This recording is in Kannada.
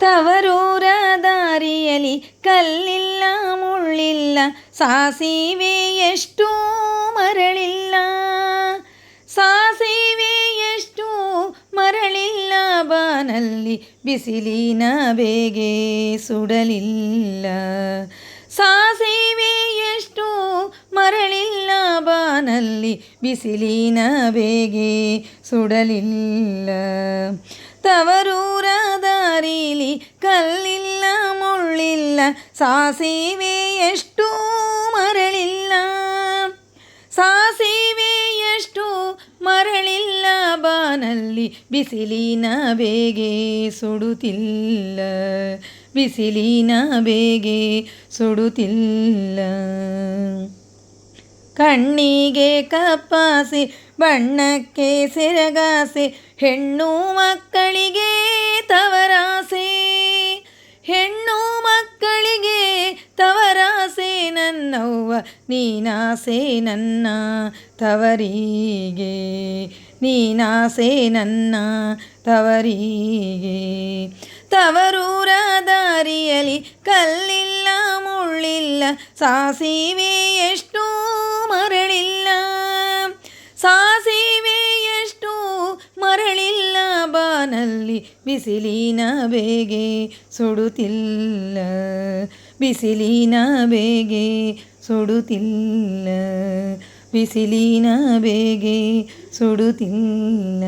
ತವರೂರ ದಾರಿಯಲಿ ಕಲ್ಲಿಲ್ಲ ಮುಳ್ಳಿಲ್ಲ, ಸಾಸಿವೆ ಎಷ್ಟು ಮರಳಿಲ್ಲ, ಸಾಸಿವೆ ಎಷ್ಟು ಮರಳಿಲ್ಲ, ಬಾನಲ್ಲಿ ಬಿಸಿಲಿನ ಬೇಗೆ ಸುಡಲಿಲ್ಲ. ಸಾಸಿವೆ ಎಷ್ಟು ಮರಳಿಲ್ಲ, ಬಾನಲ್ಲಿ ಬಿಸಿಲಿನ ಬೇಗೆ ಸುಡಲಿಲ್ಲ. ತವರೂರ ದಾರಿಲಿ ಕಲ್ಲಿಲ್ಲ ಮುಳ್ಳಿಲ್ಲ, ಸಾಸಿವೆ ಎಷ್ಟು ಮರಳಿಲ್ಲ, ಸಾಸಿವೆ ಎಷ್ಟು ಮರಳಿಲ್ಲ, ಬಾನಲ್ಲಿ ಬಿಸಿಲಿನ ಬೇಗೆ ಸುಡುತ್ತಿಲ್ಲ, ಬಿಸಿಲಿನ ಬೇಗೆ ಸುಡುತ್ತಿಲ್ಲ. ಕಣ್ಣಿಗೆ ಕಪ್ಪಾಸೆ ಬಣ್ಣಕ್ಕೆ ಸೆರಗಾಸೆ, ಹೆಣ್ಣು ಮಕ್ಕಳಿಗೆ ತವರಾಸೆ, ಹೆಣ್ಣು ಮಕ್ಕಳಿಗೆ ತವರಾಸೆ, ನನ್ನವ್ವ ನೀನಾಸೆ ನನ್ನ ತವರಿಗೆ, ನೀನಾಸೆ ನನ್ನ ತವರಿಗೆ. ತವರೂರ ದಾರಿಯಲಿ ಕಲ್ಲಿಲ್ಲ ಮುಳ್ಳಿಲ್ಲ, ಸಾಸಿವೆ ಎಷ್ಟು ಮರಳಿಲ್ಲ, ಸಾಸಿವೆ ಎಷ್ಟು ಮರಳಿಲ್ಲ, ಬಾನಲ್ಲಿ ಬಿಸಿಲಿನ ಬೇಗೆ ಸುಡುತ್ತಿಲ್ಲ, ಬಿಸಿಲಿನ ಬೇಗೆ ಸುಡುತ್ತಿಲ್ಲ, ಬಿಸಿಲಿನ ಬೇಗೆ ಸುಡುತ್ತಿಲ್ಲ.